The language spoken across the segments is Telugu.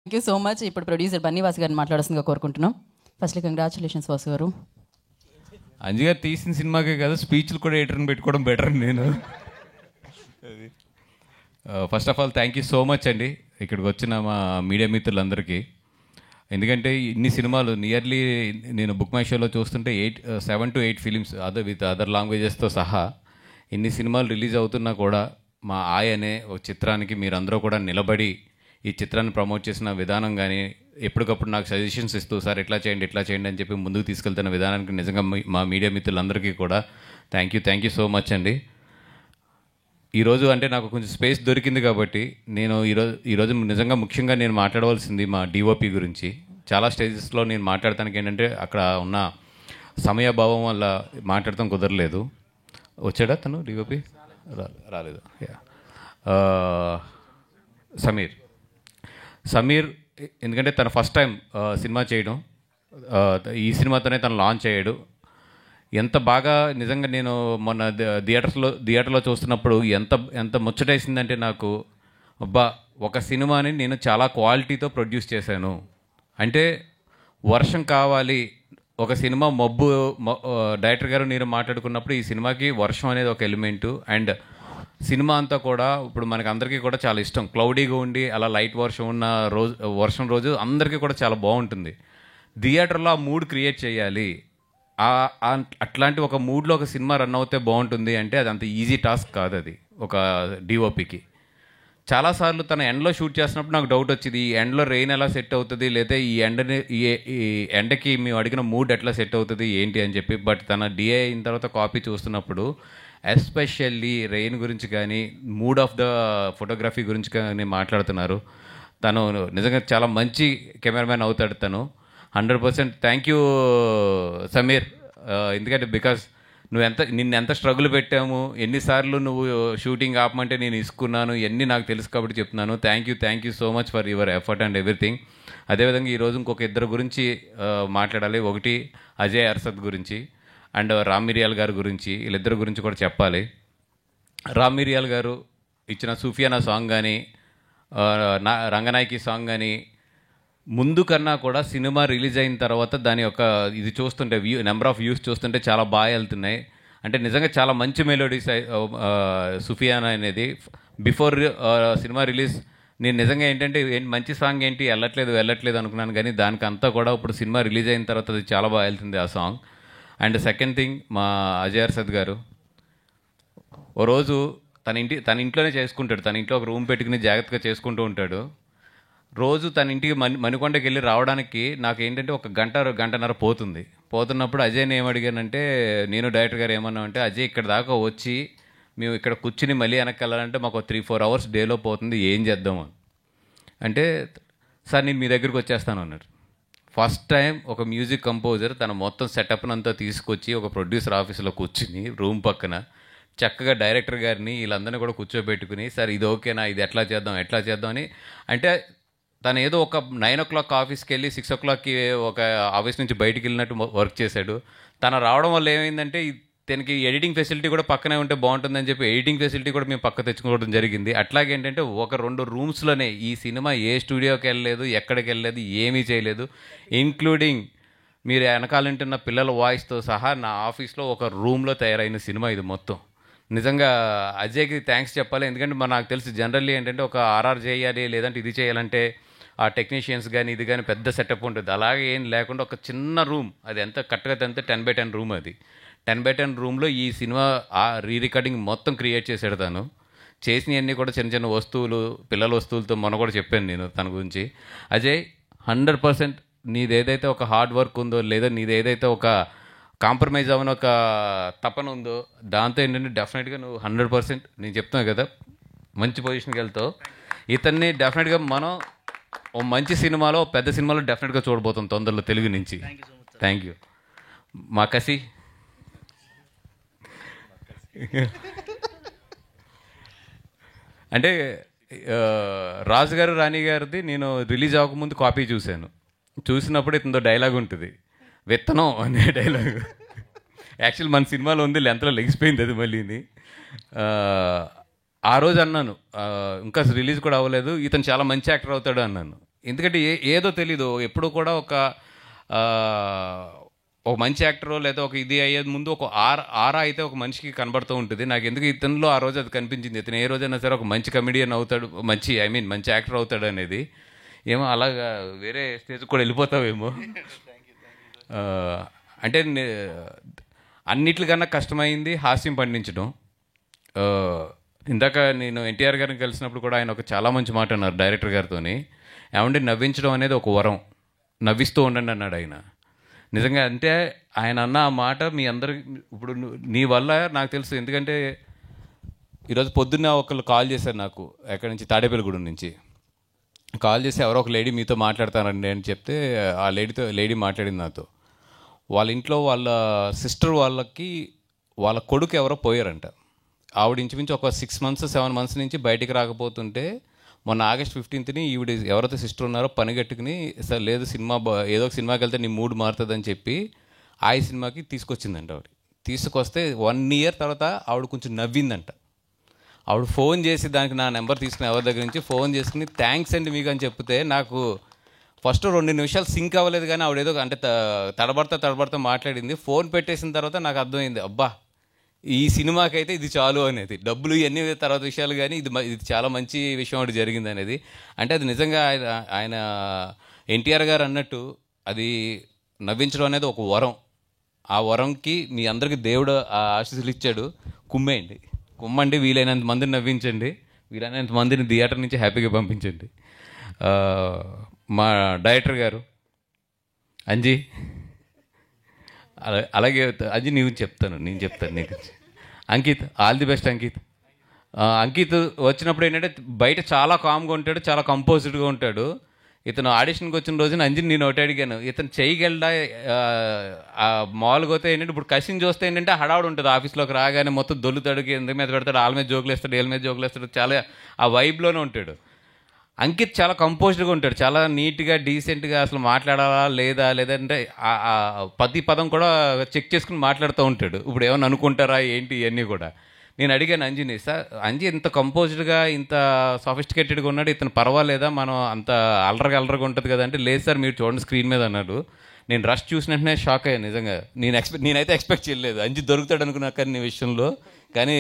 Thank you so much. ఇప్పుడు ప్రొడ్యూసర్ బన్నీవాస్ గారిని మాట్లాడాల్సిందిగా కోరుకుంటున్నాం. ఫస్ట్లీ కంగ్రాచులేషన్స్ వాసు గారు. అంజు గారు తీసిన సినిమాకే కదా స్పీచ్లు కూడా ఎడిటర్ని పెట్టుకోవడం బెటర్ నేను. First of all thank you so much అండి ఇక్కడికి వచ్చిన మా మీడియా మిత్రులందరికీ. ఎందుకంటే ఇన్ని సినిమాలు నియర్లీ నేను బుక్ మై షోలో చూస్తుంటే 7 to 8 ఫిలిమ్స్ విత్ అదర్ లాంగ్వేజెస్తో సహా ఇన్ని సినిమాలు రిలీజ్ అవుతున్నా కూడా మా అనే ఒక చిత్రానికి మీరందరూ కూడా నిలబడి ఈ చిత్రాన్ని ప్రమోట్ చేసిన విధానం కానీ ఎప్పటికప్పుడు నాకు సజెషన్స్ ఇస్తూ సార్ ఇట్లా చేయండి అని చెప్పి ముందుకు తీసుకెళ్తున్న విధానానికి నిజంగా మా మీడియా మిత్రులందరికీ కూడా థ్యాంక్ యూ సో మచ్ అండి. ఈరోజు అంటే నాకు కొంచెం స్పేస్ దొరికింది కాబట్టి నేను ఈరోజు నిజంగా ముఖ్యంగా నేను మాట్లాడవలసింది మా డిఓపి గురించి. చాలా స్టేజెస్లో నేను మాట్లాడటానికి ఏంటంటే అక్కడ ఉన్న సమయభావం వల్ల మాట్లాడటం కుదరలేదు. వచ్చాడా తను డిఓపి? రాలేదు. సమీర్ ఎందుకంటే తన ఫస్ట్ టైం సినిమా చేయడం, ఈ సినిమాతోనే తను లాంచ్ అయ్యాడు. ఎంత బాగా నిజంగా నేను మొన్న థియేటర్లో చూస్తున్నప్పుడు ఎంత ముచ్చటేసిందంటే నాకు, అబ్బా ఒక సినిమాని నేను చాలా క్వాలిటీతో ప్రొడ్యూస్ చేశాను. అంటే వర్షం కావాలి, ఒక సినిమా డైరెక్టర్ గారు నేను మాట్లాడుకున్నప్పుడు ఈ సినిమాకి వర్షం అనేది ఒక ఎలిమెంటు. అండ్ సినిమా అంతా కూడా ఇప్పుడు మనకి అందరికీ కూడా చాలా ఇష్టం, క్లౌడీగా ఉండి అలా లైట్ వర్షం ఉన్న వర్షం రోజు అందరికీ కూడా చాలా బాగుంటుంది. థియేటర్లో ఆ మూడ్ క్రియేట్ చేయాలి. అట్లాంటి ఒక మూడ్లో ఒక సినిమా రన్ అవుతే బాగుంటుంది అంటే అది అంత ఈజీ టాస్క్ కాదు అది ఒక డిఓపికి. చాలాసార్లు తన ఎండ్లో షూట్ చేసినప్పుడు నాకు డౌట్ వచ్చింది, ఈ ఎండ్లో రెయిన్ ఎలా సెట్ అవుతుంది, లేదా ఈ ఎండకి మేము అడిగిన మూడ్ ఎట్లా సెట్ అవుతుంది ఏంటి అని చెప్పి. బట్ తన డిఏ అయిన తర్వాత కాపీ చూస్తున్నప్పుడు ఎస్పెషల్లీ రెయిన్ గురించి కానీ మూడ్ ఆఫ్ ద ఫోటోగ్రఫీ గురించి కానీ మాట్లాడుతున్నారు. తను నిజంగా చాలా మంచి కెమెరామ్యాన్ అవుతాడు తను. 100% థ్యాంక్ యూ సమీర్. ఎందుకంటే బికాస్ నిన్ను ఎంత స్ట్రగుల్ పెట్టాము, ఎన్నిసార్లు నువ్వు షూటింగ్ ఆపమంటే నేను ఇసుకున్నాను, ఇవన్నీ నాకు తెలుసు కాబట్టి చెప్తున్నాను. Thank you so much for your effort and everything. అదేవిధంగా ఈరోజు ఇంకొక ఇద్దరు గురించి మాట్లాడాలి. ఒకటి అజయ్ అర్సద్ గురించి అండ్ రామ్ మిరియాల్ గారి గురించి. వీళ్ళిద్దరి గురించి కూడా చెప్పాలి. రామ్ మిరియాల్ గారు ఇచ్చిన సూఫియానా సాంగ్ కానీ రంగనాయకి సాంగ్ కానీ ముందు కన్నా కూడా సినిమా రిలీజ్ అయిన తర్వాత దాని యొక్క ఇది చూస్తుంటే నెంబర్ ఆఫ్ వ్యూస్ చూస్తుంటే చాలా బాగా వెళ్తున్నాయి. అంటే నిజంగా చాలా మంచి మెలోడీస్ సుఫియానా అనేది. బిఫోర్ సినిమా రిలీజ్ నేను నిజంగా ఏంటంటే మంచి సాంగ్ ఏంటి వెళ్ళట్లేదు అనుకున్నాను, కానీ దానికంతా కూడా ఇప్పుడు సినిమా రిలీజ్ అయిన తర్వాత అది చాలా బాగా వెళ్తుంది ఆ సాంగ్. అండ్ సెకండ్ థింగ్, మా అజయ్ అర్సద్ గారు ఓ రోజు తన ఇంట్లోనే చేసుకుంటాడు. తన ఇంట్లో ఒక రూమ్ పెట్టుకుని జాగ్రత్తగా చేసుకుంటూ ఉంటాడు. రోజు తన ఇంటికి మణికొండకి వెళ్ళి రావడానికి నాకు ఏంటంటే ఒక గంటన్నర పోతున్నప్పుడు అజయ్ని ఏమడిగానంటే, నేను డైరెక్టర్ గారు ఏమన్నామంటే, అజయ్ ఇక్కడ దాకా వచ్చి మేము ఇక్కడ కూర్చుని మళ్ళీ వెనక్కి వెళ్ళాలంటే మాకు 3-4 అవర్స్ డేలో పోతుంది, ఏం చేద్దాము అంటే, సార్ నేను మీ దగ్గరికి వచ్చేస్తాను అన్నాడు. ఫస్ట్ టైం ఒక మ్యూజిక్ కంపోజర్ తన మొత్తం సెటప్నంతా తీసుకొచ్చి ఒక ప్రొడ్యూసర్ ఆఫీస్లో కూర్చుని రూమ్ పక్కన చక్కగా డైరెక్టర్ గారిని వీళ్ళందరినీ కూడా కూర్చోబెట్టుకుని, సార్ ఇది ఓకేనా, ఇది ఎట్లా చేద్దాం అని. అంటే తను ఏదో ఒక 9 o'clock ఆఫీస్కి వెళ్ళి 6 o'clockకి ఒక ఆఫీస్ నుంచి బయటికి వెళ్ళినట్టు వర్క్ చేశాడు. తను రావడం వల్ల ఏమైందంటే తనకి ఎడిటింగ్ ఫెసిలిటీ కూడా పక్కనే ఉంటే బాగుంటుందని చెప్పి ఎడిటింగ్ ఫెసిలిటీ కూడా మేము పక్క తెచ్చుకోవడం జరిగింది. అట్లాగేంటంటే 1-2 రూమ్స్లోనే ఈ సినిమా ఏ స్టూడియోకి వెళ్ళలేదు, ఎక్కడికి వెళ్ళలేదు, ఏమీ చేయలేదు. ఇంక్లూడింగ్ మీరు వెనకాలంటున్న పిల్లల వాయిస్తో సహా నా ఆఫీస్లో ఒక రూమ్లో తయారైన సినిమా ఇది మొత్తం. నిజంగా అజయ్కి థ్యాంక్స్ చెప్పాలి. ఎందుకంటే నాకు తెలిసి జనరల్లీ ఏంటంటే ఒక ఆర్ఆర్ చేయాలి లేదంటే ఇది చేయాలంటే ఆ టెక్నీషియన్స్ కానీ ఇది కానీ పెద్ద సెటప్ ఉంటుంది. అలాగే ఏం లేకుండా ఒక చిన్న రూమ్, అది ఎంత కరెక్ట్గా అంతే 10x10 రూమ్. అది 10x10 రూమ్లో ఈ సినిమా రికార్డింగ్ మొత్తం క్రియేట్ చేశాడు తను. చేసినవన్నీ కూడా చిన్న వస్తువులు, పిల్లల వస్తువులతో మొన్న కూడా చెప్పాను నేను తన గురించి. అజయ్ 100% నీదేదైతే ఒక హార్డ్ వర్క్ ఉందో, లేదా నీదేదైతే ఒక కాంప్రమైజ్ అవ్వని ఒక తపన ఉందో, దాంతో ఏంటంటే డెఫినెట్గా నువ్వు 100% నేను చెప్తున్నాను కదా మంచి పొజిషన్కి వెళ్తావు. ఇతన్ని డెఫినెట్గా మనం ఓ మంచి సినిమాలో, పెద్ద సినిమాలో డెఫినెట్గా చూడబోతాం తొందరలో తెలుగు నుంచి. Thank you. మా కసి అంటే రాజు గారు రాణి గారిది నేను రిలీజ్ అవ్వకముందు కాపీ చూసినప్పుడు ఇతనితో డైలాగ్ ఉంటుంది, విత్తనం అనే డైలాగ్. యాక్చువల్ మన సినిమాలో ఉంది, లెంత్లో లెగిసిపోయింది అది మళ్ళీని. ఆ రోజు అన్నాను, ఇంకా రిలీజ్ కూడా అవ్వలేదు, ఇతను చాలా మంచి యాక్టర్ అవుతాడు అన్నాను. ఎందుకంటే ఏదో తెలీదు, ఎప్పుడు కూడా ఒక మంచి యాక్టరో లేదా ఒక ఇది అయ్యేది ముందు ఒక ఆరా అయితే ఒక మనిషికి కనబడుతూ ఉంటుంది. నాకు ఎందుకు ఇతనిలో ఆ రోజు అది కనిపించింది, ఇతను ఏ రోజైనా సరే ఒక మంచి కమెడియన్ అవుతాడు, మంచి యాక్టర్ అవుతాడు అనేది. ఏమో అలాగా వేరే స్టేజ్కి కూడా వెళ్ళిపోతావేమో. అంటే అన్నిటికన్నా కష్టమైంది హాస్యం పండించడం. ఇందాక నేను ఎన్టీఆర్ గారిని కలిసినప్పుడు కూడా ఆయన ఒక చాలా మంచి మాట అన్నారు డైరెక్టర్ గారితోని. ఏమంటే నవ్వించడం అనేది ఒక వరం, నవ్విస్తూ ఉండండి అన్నాడు ఆయన. నిజంగా అంటే ఆయన అన్న ఆ మాట మీ అందరికి ఇప్పుడు నీ వల్ల నాకు తెలుసు. ఎందుకంటే ఈరోజు పొద్దున్న ఒకళ్ళు కాల్ చేశారు నాకు, ఎక్కడి నుంచి, తాడేపల్లిగూడెం నుంచి కాల్ చేసి ఎవరో ఒక లేడీ మీతో మాట్లాడతారండి అని చెప్తే ఆ లేడీ మాట్లాడింది నాతో. వాళ్ళ ఇంట్లో వాళ్ళ సిస్టర్ వాళ్ళ కొడుకు ఎవరో పోయారంట. ఆవిడ ఇంచుమించు ఒక 6 months 7 months నుంచి బయటికి రాకపోతుంటే మొన్న August 15th ఈవిడ ఎవరైతే సిస్టర్ ఉన్నారో పనిగట్టుకుని, సార్ లేదు ఏదో ఒక సినిమాకి వెళ్తే నీ మూడ్ మారుతుందని చెప్పి ఆ సినిమాకి తీసుకొచ్చిందంట. ఆవిడ తీసుకొస్తే 1 year తర్వాత ఆవిడ కొంచెం నవ్విందంట. ఆవిడ ఫోన్ చేసి దానికి నా నెంబర్ తీసుకుని ఎవరి దగ్గర నుంచి ఫోన్ చేసుకుని థ్యాంక్స్ అండి మీకు అని చెప్తే నాకు ఫస్ట్ 2 నిమిషాలు సింక్ అవ్వలేదు. కానీ ఆవిడ ఏదో అంటే తడబడతా మాట్లాడింది. ఫోన్ పెట్టేసిన తర్వాత నాకు అర్థమైంది, అబ్బా ఈ సినిమాకైతే ఇది చాలు అనేది. డబ్బులు ఇవన్నీ తర్వాత విషయాలు, కానీ ఇది చాలా మంచి విషయం ఒకటి జరిగింది అనేది. అంటే అది నిజంగా ఆయన ఎన్టీఆర్ గారు అన్నట్టు అది నవ్వించడం అనేది ఒక వరం. ఆ వరంకి మీ అందరికీ దేవుడు ఆ ఆశీస్సులు ఇచ్చాడు. కుమ్మండి, వీలైనంత మందిని నవ్వించండి, వీలైనంత మందిని థియేటర్ నుంచి హ్యాపీగా పంపించండి. మా డైరెక్టర్ గారు అంజీ, అలాగే అంజీ నేను చెప్తాను నీకు. Ankit, all the best Ankit. Ankit వచ్చినప్పుడు ఏంటంటే బయట చాలా కామ్గా ఉంటాడు, చాలా కంపోజ్డ్గా ఉంటాడు. ఇతను ఆడిషన్కి వచ్చిన రోజున అంజీని నేను ఒకటి అడిగాను, ఇతను చేయగలడా మామూలుగా పోతే ఏంటంటే ఇప్పుడు కసిని చూస్తే ఏంటంటే హడావుడు ఉంటుంది. ఆఫీస్లోకి రాగానే మొత్తం దొల్లుతాడు, ఎందుకు మీద పెడతాడు, వాళ్ళ మీద జోకులు వేస్తాడు, వీళ్ళ మీద జోకులు వేస్తాడు, చాలా ఆ వైబ్లోనే ఉంటాడు. అంకిత్ చాలా కంపోజ్డ్గా ఉంటాడు, చాలా నీట్గా డీసెంట్గా అసలు మాట్లాడాలా లేదంటే ప్రతి పదం కూడా చెక్ చేసుకుని మాట్లాడుతూ ఉంటాడు. ఇప్పుడు ఏమైనా అనుకుంటారా ఏంటి ఇవన్నీ కూడా. నేను అడిగాను అంజీని, సార్ అంజీ ఇంత కంపోజ్డ్గా ఇంత సాఫిస్టికేటెడ్గా ఉన్నాడు, ఇతను పర్వాలేదా, మనం అంత అల్లరగా ఉంటుంది కదా అంటే, లేదు సార్ మీరు చూడండి స్క్రీన్ మీద అన్నాడు. నేను రష్ చూసిన వెంటనే షాక్ అయ్యాను. నిజంగా నేనైతే ఎక్స్పెక్ట్ చేయలేదు అంజీ దొరుకుతాడు అనుకున్నా కానీ విషయంలో. కానీ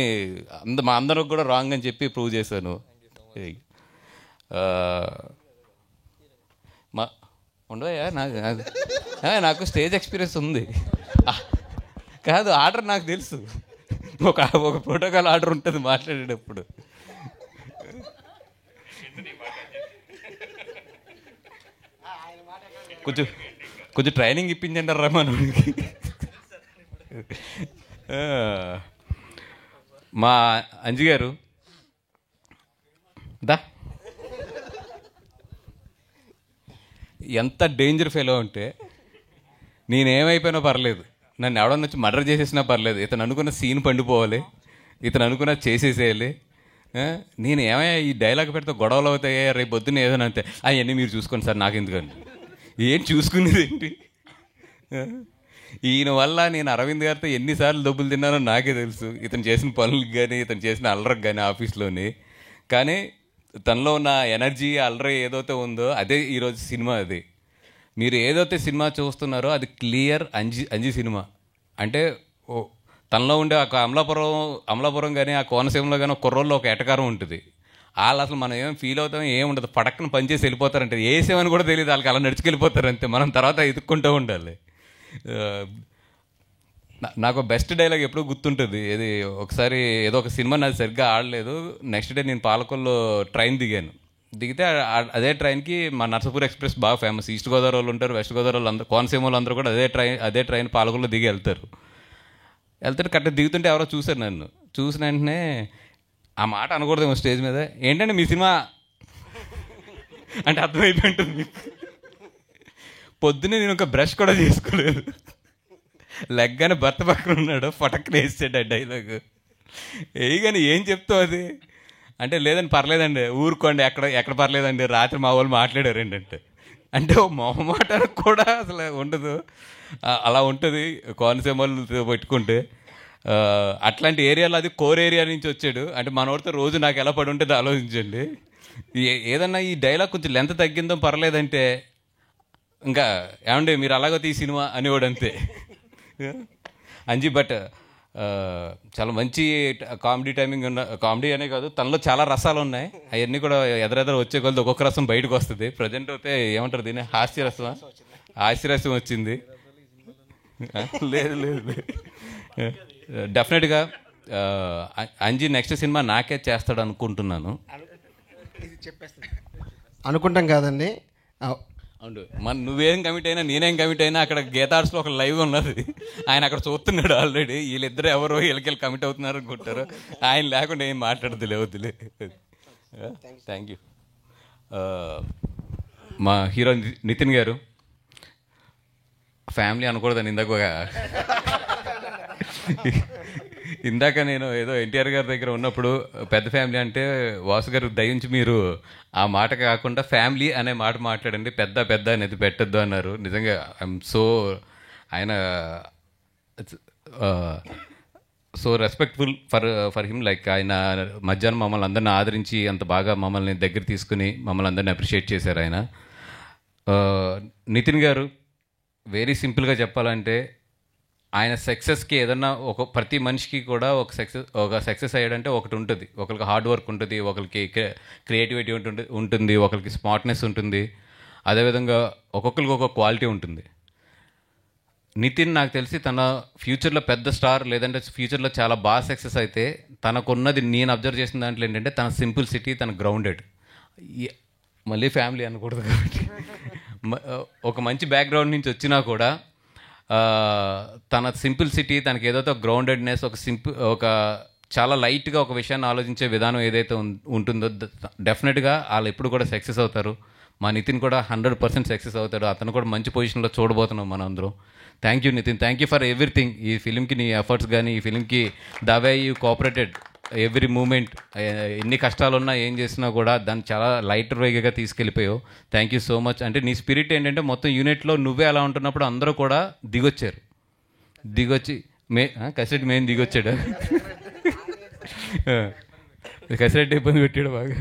మా అందరికి కూడా రాంగ్ అని చెప్పి ప్రూవ్ చేశాను. ఉండవయ్యా, నాకు స్టేజ్ ఎక్స్పీరియన్స్ ఉంది. కాదు, ఆర్డర్ నాకు తెలుసు, ఒక ప్రోటోకాల్ ఆర్డర్ ఉంటుంది మాట్లాడేటప్పుడు. కొంచెం ట్రైనింగ్ ఇప్పించండి రా మనకి. మా అంజి గారు ఎంత డేంజర్ ఫెలో అంటే, నేనేమైపోయినా పర్లేదు, నన్ను ఎవడన్నా వచ్చి మర్డర్ చేసేసినా పర్లేదు, ఇతను అనుకున్న సీన్ పండిపోవాలి, ఇతను అనుకున్న చేసేసేయాలి. నేను ఏమయ్యా ఈ డైలాగ్ పెడితే గొడవలు అవుతాయా, రేపు పొద్దున్న ఏదైనా అంతే అవన్నీ మీరు చూసుకోండి సార్, నాకు ఎందుకండి ఏం చూసుకునేది ఏంటి. ఈయన వల్ల నేను అరవింద్ గారితో ఎన్నిసార్లు డబ్బులు తిన్నానో నాకే తెలుసు, ఇతను చేసిన పనులకు కానీ ఇతను చేసిన అల్లరికి కానీ ఆఫీస్లోని. కానీ తనలో ఉన్న ఎనర్జీ అల్లరి ఏదైతే ఉందో అదే ఈరోజు సినిమా. అది మీరు ఏదైతే సినిమా చూస్తున్నారో అది క్లియర్ అంజి సినిమా. అంటే తనలో ఉండే ఒక అమలాపురం కానీ ఆ కోనసీమలో కానీ ఒక కుర్రోల్లో ఒక ఎటకారం ఉంటుంది. వాళ్ళు అసలు మనం ఏం ఫీల్ అవుతాం ఏముండదు, పడక్కన పనిచేసి వెళ్ళిపోతారంటే వేసేమని కూడా తెలియదు వాళ్ళకి, అలా నడుచుకెళ్ళిపోతారు అంతే. మనం తర్వాత ఎదుక్కుంటూ ఉండాలి. నాకు బెస్ట్ డైలాగ్ ఎప్పుడూ గుర్తుంటుంది. ఇది ఒకసారి ఏదో ఒక సినిమా నాది సరిగ్గా ఆడలేదు, నెక్స్ట్ డే నేను పాలకొల్లో ట్రైన్ దిగితే అదే ట్రైన్కి మా నర్సపూర్ ఎక్స్ప్రెస్ బాగా ఫేమస్. ఈస్ట్ గోదావరి వాళ్ళు ఉంటారు, వెస్ట్ గోదావరి వాళ్ళు అందరూ, కోనసీమ వాళ్ళు అందరూ కూడా అదే ట్రైన్ పాలకొల్లో దిగి వెళ్తారు. కరెక్ట్గా దిగుతుంటే ఎవరో చూశారు నన్ను. చూసిన వెంటనే ఆ మాట అనకూడదేమో స్టేజ్ మీద, ఏంటంటే మీ సినిమా అంటే అర్థమైపోయి ఉంటుంది. పొద్దున్నే నేను ఒక బ్రష్ కూడా చేసుకోలేదు, లెగ్గానే భర్త పక్కన ఉన్నాడు, ఫటక్కన వేసాడు ఆ డైలాగ్. కానీ ఏం చెప్తావు అది అంటే, లేదండి పర్లేదండి ఊరుకోండి, ఎక్కడ పర్లేదండి, రాత్రి మా వాళ్ళు మాట్లాడారు ఏంటంటే, అంటే ఓ మొహమాటానికి కూడా అసలు ఉండదు. అలా ఉంటుంది కోనసీమ వాళ్ళు పెట్టుకుంటే. అట్లాంటి ఏరియాలో అది కోర్ ఏరియా నుంచి వచ్చాడు అంటే మనోడితో రోజు నాకు ఎలా పడి ఉంటుంది ఆలోచించండి. ఏదన్నా ఈ డైలాగ్ కొంచెం లెంత్ తగ్గిందో పర్లేదంటే ఇంకా ఏమండి మీరు అలాగో తీ సినిమా అనేవాడు అంతే. అంజీ బట్ చాలా మంచి కామెడీ టైమింగ్ ఉన్న, కామెడీ అనే కాదు తనలో చాలా రసాలు ఉన్నాయి. అవన్నీ కూడా ఎదరెదర వచ్చే కొలది ఒక్కొక్క రసం బయటకు వస్తుంది. ప్రజెంట్ అయితే ఏమంటారు దీన్ని, హాస్యరసం వచ్చింది. లేదు లేదు డెఫినెట్గా అంజీ నెక్స్ట్ సినిమా నాకే చేస్తాడు అనుకుంటున్నాను. అనుకుంటాం కాదండి, అవును. నువ్వేం కమిట్ అయినా నేనేం కమిట్ అయినా అక్కడ గీతార్స్లో ఒక లైవ్ ఉన్నది, ఆయన అక్కడ చూస్తున్నాడు ఆల్రెడీ. వీళ్ళిద్దరు ఎవరో వీళ్ళకి కమిట్ అవుతున్నారు అనుకుంటారు. ఆయన లేకుండా ఏం మాట్లాడదులే, వద్దులే. Thank you. మా హీరో నితిన్ గారు, ఫ్యామిలీ అనకూడదని ఇందాక నేను ఏదో ఎన్టీఆర్ గారి దగ్గర ఉన్నప్పుడు పెద్ద ఫ్యామిలీ అంటే వాసు గారు దయించి మీరు ఆ మాట కాకుండా ఫ్యామిలీ అనే మాట మాట్లాడండి, పెద్ద పెద్ద అనేది పెట్టద్దు అన్నారు. నిజంగా ఐఎమ్ ఆయన so respectful for him. Like ఆయన మధ్యాహ్నం మమ్మల్ని అందరిని ఆదరించి అంత బాగా మమ్మల్ని దగ్గర తీసుకుని మమ్మల్ని అందరిని అప్రిషియేట్ చేశారు ఆయన. నితిన్ గారు వెరీ సింపుల్గా చెప్పాలంటే ఆయన సక్సెస్కి ఏదన్నా ప్రతి మనిషికి కూడా ఒక సక్సెస్ అయ్యాడంటే ఒకటి ఉంటుంది. ఒకరికి హార్డ్ వర్క్ ఉంటుంది, ఒకరికి క్రియేటివిటీ ఉంటుంది, ఒకరికి స్మార్ట్నెస్ ఉంటుంది. అదేవిధంగా ఒక్కొక్కరికి ఒక క్వాలిటీ ఉంటుంది. నితిన్ నాకు తెలిసి తన ఫ్యూచర్లో పెద్ద స్టార్ లేదంటే ఫ్యూచర్లో చాలా బాగా సక్సెస్ అయితే తనకున్నది నేను అబ్జర్వ్ చేసిన దాంట్లో ఏంటంటే తన సింపుల్సిటీ, తన గ్రౌండెడ్. మళ్ళీ ఫ్యామిలీ అనకూడదు కాబట్టి ఒక మంచి బ్యాక్గ్రౌండ్ నుంచి వచ్చినా కూడా తన సింపుల్సిటీ, తనకి ఏదైతే గ్రౌండెడ్నెస్, ఒక చాలా లైట్గా ఒక విషయాన్ని ఆలోచించే విధానం ఏదైతే ఉంటుందో డెఫినెట్గా వాళ్ళు ఎప్పుడు కూడా సక్సెస్ అవుతారు. మా నితిన్ కూడా 100% సక్సెస్ అవుతాడు. అతను కూడా మంచి పొజిషన్లో చూడబోతున్నాం మనం అందరం. Thank you Nitin, thank you for everything. ఈ ఫిలింకి నీ ఎఫర్ట్స్ కానీ, ఈ ఫిలింకి the way you cooperated every moment, ఎన్ని కష్టాలున్నా ఏం చేసినా కూడా దాన్ని చాలా లైటర్ వేగా తీసుకెళ్ళిపోయావు. Thank you so much. అంటే నీ స్పిరిట్ ఏంటంటే మొత్తం యూనిట్లో నువ్వే అలా ఉంటున్నప్పుడు అందరూ కూడా దిగొచ్చి కసిరెడ్డి మెయిన్ దిగొచ్చాడు. కసిరెడ్డి ఇబ్బంది పెట్టాడు బాగా.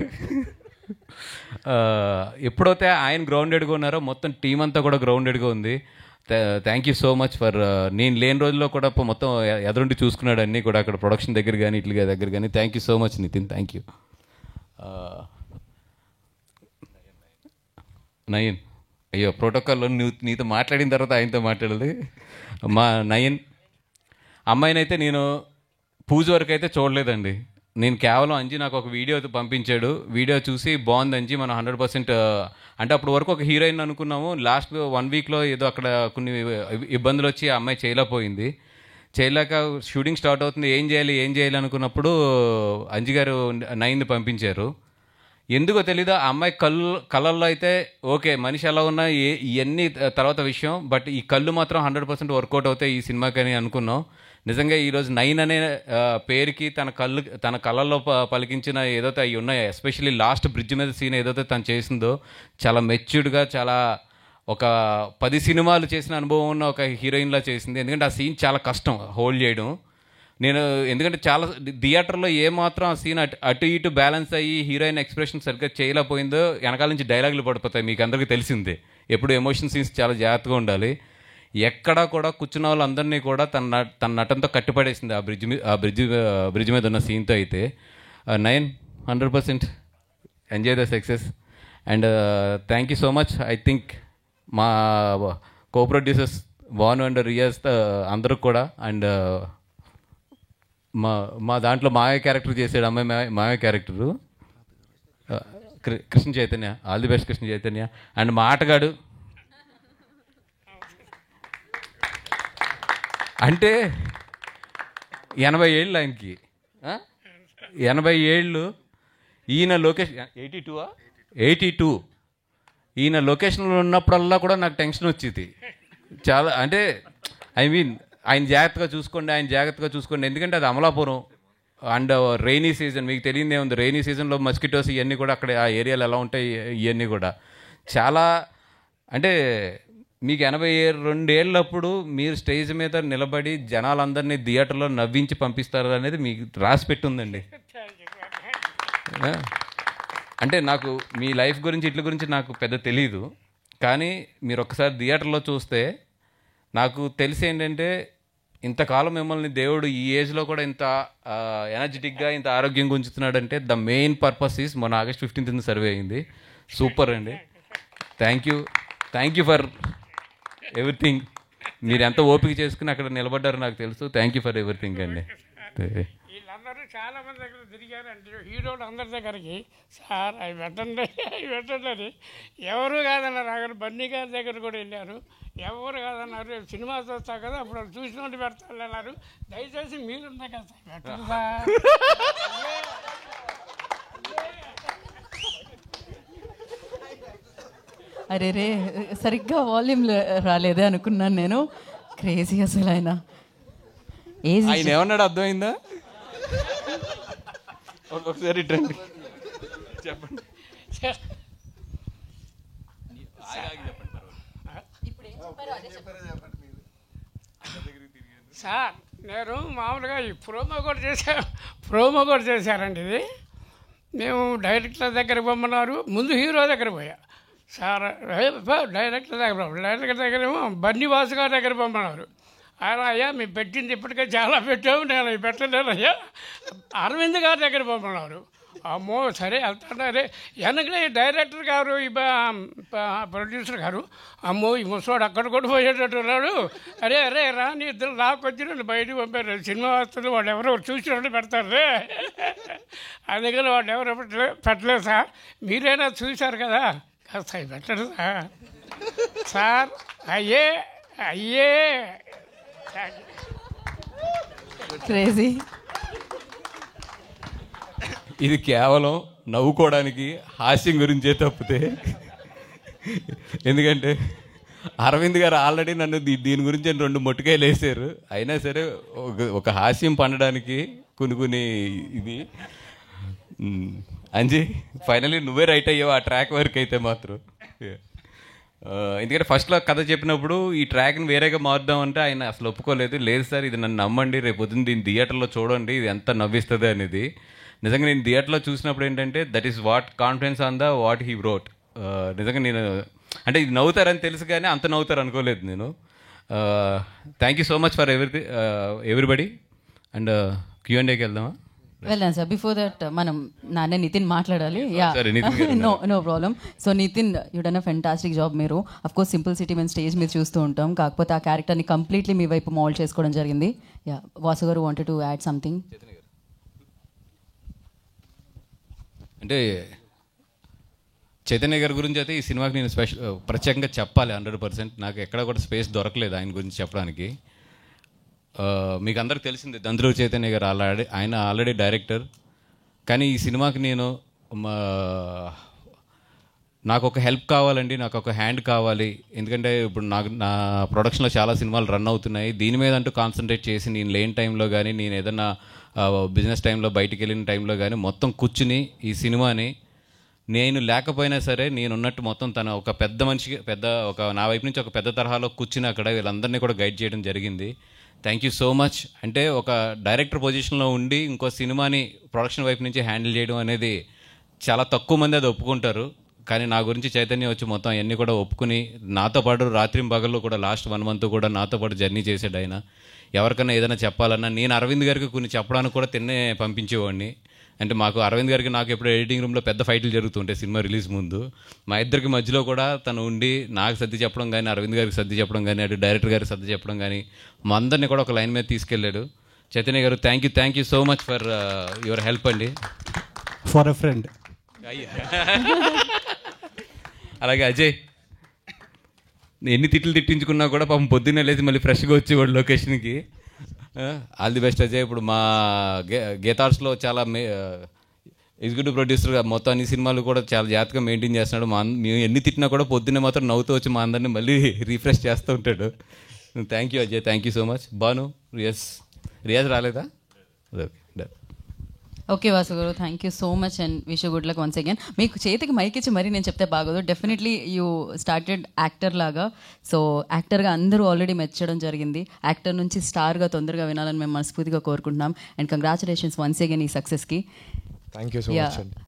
ఎప్పుడైతే ఆయన గ్రౌండెడ్గా ఉన్నారో మొత్తం టీం అంతా కూడా గ్రౌండెడ్గా ఉంది. Thank you so much for నేను లేని రోజుల్లో కూడా మొత్తం ఎదురుండి చూసుకున్నాడు అన్నీ కూడా, అక్కడ ప్రొడక్షన్ దగ్గర కానీ ఇట్లా దగ్గర కానీ. Thank you so much Nitin, thank you. Nayan, అయ్యో ప్రోటోకాల్లో నీతో మాట్లాడిన తర్వాత ఆయనతో మాట్లాడదు. మా నయన్ అమ్మాయినైతే నేను పూజ వరకు అయితే చూడలేదండి. నేను కేవలం అంజీ నాకు ఒక వీడియో పంపించాడు, వీడియో చూసి బాగుంది అంజీ మనం 100% అంటే అప్పటి వరకు ఒక హీరోయిన్ అనుకున్నాము. లాస్ట్ 1 వీక్లో ఏదో అక్కడ కొన్ని ఇబ్బందులు వచ్చి ఆ అమ్మాయి చేయలేక షూటింగ్ స్టార్ట్ అవుతుంది, ఏం చేయాలి అనుకున్నప్పుడు అంజీ గారు నైన్ని పంపించారు. ఎందుకో తెలీదు ఆ అమ్మాయి కళ్ళల్లో అయితే ఓకే మనిషి ఎలా ఉన్నా ఇవన్నీ తర్వాత విషయం, బట్ ఈ కళ్ళు మాత్రం 100% వర్కౌట్ అవుతాయి ఈ సినిమాకని అనుకున్నాం. నిజంగా ఈరోజు 9 అనే పేరుకి తన కళ్ళల్లో పలికించిన ఏదైతే అవి ఉన్నాయో, ఎస్పెషల్లీ లాస్ట్ బ్రిడ్జ్ మీద సీన్ ఏదైతే తను చేసిందో చాలా మెచ్యూర్డ్గా, చాలా ఒక 10 సినిమాలు చేసిన అనుభవం ఉన్న ఒక హీరోయిన్లా చేసింది. ఎందుకంటే ఆ సీన్ చాలా కష్టం హోల్డ్ చేయడం. ఎందుకంటే చాలా థియేటర్లో ఏమాత్రం ఆ సీన్ అటు ఇటు బ్యాలెన్స్ అయ్యి హీరోయిన్ ఎక్స్ప్రెషన్ సరిగ్గా చేయలేకపోయిందో వెనకాల నుంచి డైలాగులు పడిపోతాయి. మీకు అందరికీ తెలిసిందే, ఎప్పుడు ఎమోషన్ సీన్స్ చాలా జాగ్రత్తగా ఉండాలి. ఎక్కడా కూడా కూర్చున్న వాళ్ళందరినీ కూడా తన నటంతో కట్టిపడేసింది ఆ బ్రిడ్జ్ మీద ఉన్న సీన్తో. అయితే 9 100% enjoy the success and thank you so much. I think మా co producers Bhanu and Riyaz అందరూ కూడా, అండ్ మా దాంట్లో మాయ క్యారెక్టర్ చేసాడు అమ్మాయి, Maya character Krishna Chaitanya, all the best Krishna Chaitanya. And మా ఆటగాడు అంటే 80 ఏళ్ళు ఆయనకి, 80 ఏళ్ళు. ఈయన లొకేషన్ 82 ఈయన లొకేషన్లో ఉన్నప్పుడల్లా కూడా నాకు టెన్షన్ వచ్చేది చాలా. అంటే ఐ మీన్ ఆయన జాగ్రత్తగా చూసుకోండి, ఎందుకంటే అది అమలాపురం అండ్ రెయినీ సీజన్, మీకు తెలియదే ఉంది. రెయినీ సీజన్లో మస్కిటోస్ ఇవన్నీ కూడా అక్కడ ఆ ఏరియాలో ఎలా ఉంటాయి ఇవన్నీ కూడా చాలా. అంటే మీకు 82 ఏళ్ళప్పుడు మీరు స్టేజ్ మీద నిలబడి జనాలందరినీ థియేటర్లో నవ్వించి పంపిస్తారు అనేది మీకు రాసి పెట్టుందండి. అంటే నాకు మీ లైఫ్ గురించి ఇట్ల గురించి నాకు పెద్ద తెలీదు, కానీ మీరు ఒక్కసారి థియేటర్లో చూస్తే నాకు తెలిసి ఏంటంటే ఇంతకాలం మిమ్మల్ని దేవుడు ఈ ఏజ్లో కూడా ఇంత ఎనర్జెటిక్గా ఇంత ఆరోగ్యంగా ఉంచుతున్నాడంటే ద మెయిన్ పర్పస్ ఈస్ మొన్న August 15th సర్వే అయింది. సూపర్ అండి. Thank you for everything. మీరు ఎంత ఓపిక చేసుకుని అక్కడ నిలబడ్డారో నాకు తెలుసు. థ్యాంక్ యూ ఫర్ ఎవ్రీథింగ్ అండి. వీళ్ళందరూ చాలా మంది దగ్గర తిరిగారంటే హీరోలు అందరి దగ్గరికి, సార్ అవి పెట్టండి అని ఎవరు కాదన్నారు. అక్కడ బన్నీ గారి దగ్గర కూడా వెళ్ళారు, ఎవరు కాదన్నారు. రేపు సినిమా చూస్తా కదా అప్పుడు వాళ్ళు చూసినట్టు పెడతాను అన్నారు. దయచేసి మీరుందా కదా పెట్టండి సార్. అరే రే, సరిగ్గా వాల్యూమ్ రాలేదే అనుకున్నాను నేను. క్రేజీ అసలు ఆయన ఏమన్నాడు అర్థమైందా? ఒకసారి చెప్పండి. సార్ నేను మామూలుగా ఈ ప్రోమో కూడా చేశారండి. ఇది మేము డైరెక్టర్ దగ్గర పొమ్మన్నారు, ముందు హీరో దగ్గర పోయా. సార్ డైరెక్టర్ దగ్గర ఏమో బన్నీవాసు గారి దగ్గర పొమ్మన్నారు. ఆయన అయ్యా మేము పెట్టింది ఇప్పటికే చాలా పెట్టాము, నేను అవి పెట్టలేను అయ్యా. అరవింద్ గారి దగ్గర పొమ్మన్నారు. అమ్మో సరే వెళ్తాను. అరే వెనకనే డైరెక్టర్ గారు ఈ ప్రొడ్యూసర్ గారు, అమ్మో ఈ ముసవాడు అక్కడ కూడా పోయేటట్టు ఉన్నాడు, అరే రా నీ ఇద్దరు లాక్కొచ్చి నన్ను బయటకు పంపారు. సినిమా వస్తుంది వాళ్ళు ఎవరో చూసినట్టు పెడతారు రే. అందుకని వాళ్ళు ఎవరు పెట్టలేదు సార్, మీరైనా చూశారు కదా కాస్త అవి పెట్టరు సార్. అయ్యే క్రేజీ. ఇది కేవలం నవ్వుకోవడానికి హాస్యం గురించే తప్పితే, ఎందుకంటే అరవింద్ గారు ఆల్రెడీ నన్ను దీని గురించి 2 మొట్టికాయలు వేసారు. అయినా సరే ఒక హాస్యం పండడానికి కొన్ని ఇది అంజీ ఫైనలీ నువ్వే రైట్ అయ్యావు ఆ ట్రాక్ వరకు అయితే మాత్రం. ఎందుకంటే ఫస్ట్లో కథ చెప్పినప్పుడు ఈ ట్రాక్ని వేరేగా మారుద్దామంటే ఆయన అసలు ఒప్పుకోలేదు. లేదు సార్ ఇది నన్ను నమ్మండి, రేపు పొద్దున్న దీన్ని థియేటర్లో చూడండి, ఇది ఎంత నవ్విస్తుంది అనేది. నిజంగా నేను థియేటర్లో చూసినప్పుడు ఏంటంటే that is what confidence on the what he brought. నిజంగా నేను అంటే ఇది నవ్వుతారని తెలుసు కానీ అంత నవ్వుతారు అనుకోలేదు నేను. Thank you so much for everybody. And Q&Aకి వెళ్దామా? వెళ్దాం సార్. బిఫోర్ దట్ మనం నాన్న నితిన్ మాట్లాడాలి. No problem. So Nitin, you done a fantastic job. మీరు అఫ్ కోర్స్ సింపుల్ సిటీ మేము స్టేజ్ మీద చూస్తూ ఉంటాం, కాకపోతే ఆ క్యారెక్టర్ని కంప్లీట్లీ మీ వైపు మోల్డ్ చేసుకోవడం జరిగింది. వాసు గారు వాంటెడ్ టు యాడ్ సంథింగ్. అంటే చైతన్య గారి గురించి అయితే ఈ సినిమాకి నేను ప్రత్యేకంగా చెప్పాలి 100%. నాకు ఎక్కడ కూడా స్పేస్ దొరకలేదు ఆయన గురించి చెప్పడానికి. మీకు అందరికి తెలిసిందే దంద్రూరు చైతన్య గారు ఆయన ఆల్రెడీ డైరెక్టర్. కానీ ఈ సినిమాకి నేను నాకు ఒక హెల్ప్ కావాలండి, నాకు ఒక హ్యాండ్ కావాలి. ఎందుకంటే ఇప్పుడు నా ప్రొడక్షన్లో చాలా సినిమాలు రన్ అవుతున్నాయి. దీని మీద అంటూ కాన్సన్ట్రేట్ చేసి నేను లేని టైంలో కానీ నేను ఏదన్నా బిజినెస్ టైంలో బయటికి వెళ్ళిన టైంలో కానీ మొత్తం కూర్చుని ఈ సినిమాని నేను లేకపోయినా సరే నేనున్నట్టు మొత్తం తన ఒక పెద్ద మనిషికి నా వైపు నుంచి ఒక పెద్ద తరహాలో కూర్చుని అక్కడ వీళ్ళందరినీ కూడా గైడ్ చేయడం జరిగింది. Thank you so much. అంటే ఒక డైరెక్టర్ పొజిషన్లో ఉండి ఇంకో సినిమాని ప్రొడక్షన్ వైపు నుంచి హ్యాండిల్ చేయడం అనేది చాలా తక్కువ మంది అది ఒప్పుకుంటారు. కానీ నా గురించి చైతన్య వచ్చి మొత్తం అవన్నీ కూడా ఒప్పుకుని నాతో పాటు రాత్రింపగళ్ళు కూడా లాస్ట్ 1 month కూడా నాతో పాటు జర్నీ చేసాడు ఆయన. ఎవరికైనా ఏదైనా చెప్పాలన్నా నేను అరవింద్ గారికి కొన్ని చెప్పడానికి కూడా పంపించేవాడిని. అంటే మాకు అరవింద్ గారికి నాకు ఎప్పుడు ఎడిటింగ్ రూమ్లో పెద్ద ఫైట్లు జరుగుతుంటాయి సినిమా రిలీజ్ ముందు. మా ఇద్దరికి మధ్యలో కూడా తను ఉండి నాకు సర్ది చెప్పడం కానీ, అరవింద్ గారికి సర్ది చెప్పడం కానీ, అటు డైరెక్టర్ గారికి సర్ది చెప్పడం కానీ, మా అందరినీ కూడా ఒక లైన్ మీద తీసుకెళ్ళాడు. చైతన్య గారు thank you so much for your help అండి. For a friend. అలాగే అజయ్, ఎన్ని తిట్లు తిట్టించుకున్నా కూడా పాపం పొద్దున్నే లేచి మళ్ళీ ఫ్రెష్గా వచ్చేవాడు లొకేషన్కి. All the best Ajay. ఇప్పుడు మా గీతార్స్లో చాలా ఎగ్జిక్యూటివ్ ప్రొడ్యూసర్గా మొత్తం అన్ని సినిమాలు కూడా చాలా జాగ్రత్తగా మెయింటైన్ చేస్తున్నాడు. మేము ఎన్ని తిట్టినా కూడా పొద్దున్నే మాత్రం నవ్వుతూ వచ్చి మా అందరినీ మళ్ళీ రీఫ్రెష్ చేస్తూ ఉంటాడు. Thank you Ajay, thank you so much. Bhanu, Riyaz రాలేదా? Okay done. ఓకే వాసు గారు, thank you so much and wish you good luck once again. మీకు చేతికి మైక్ ఇచ్చి మరీ నేను చెప్తే బాగోదు. డెఫినెట్లీ యూ స్టార్టెడ్ యాక్టర్ లాగా. సో యాక్టర్గా అందరూ ఆల్రెడీ మెచ్చడం జరిగింది. యాక్టర్ నుంచి స్టార్గా తొందరగా వినాలని మేము మనస్ఫూర్తిగా కోరుకుంటున్నాం. అండ్ కంగ్రాచులేషన్స్ వన్స్ అగైన్ ఈ సక్సెస్కి. థ్యాంక్ యూ సో మచ్ అండి.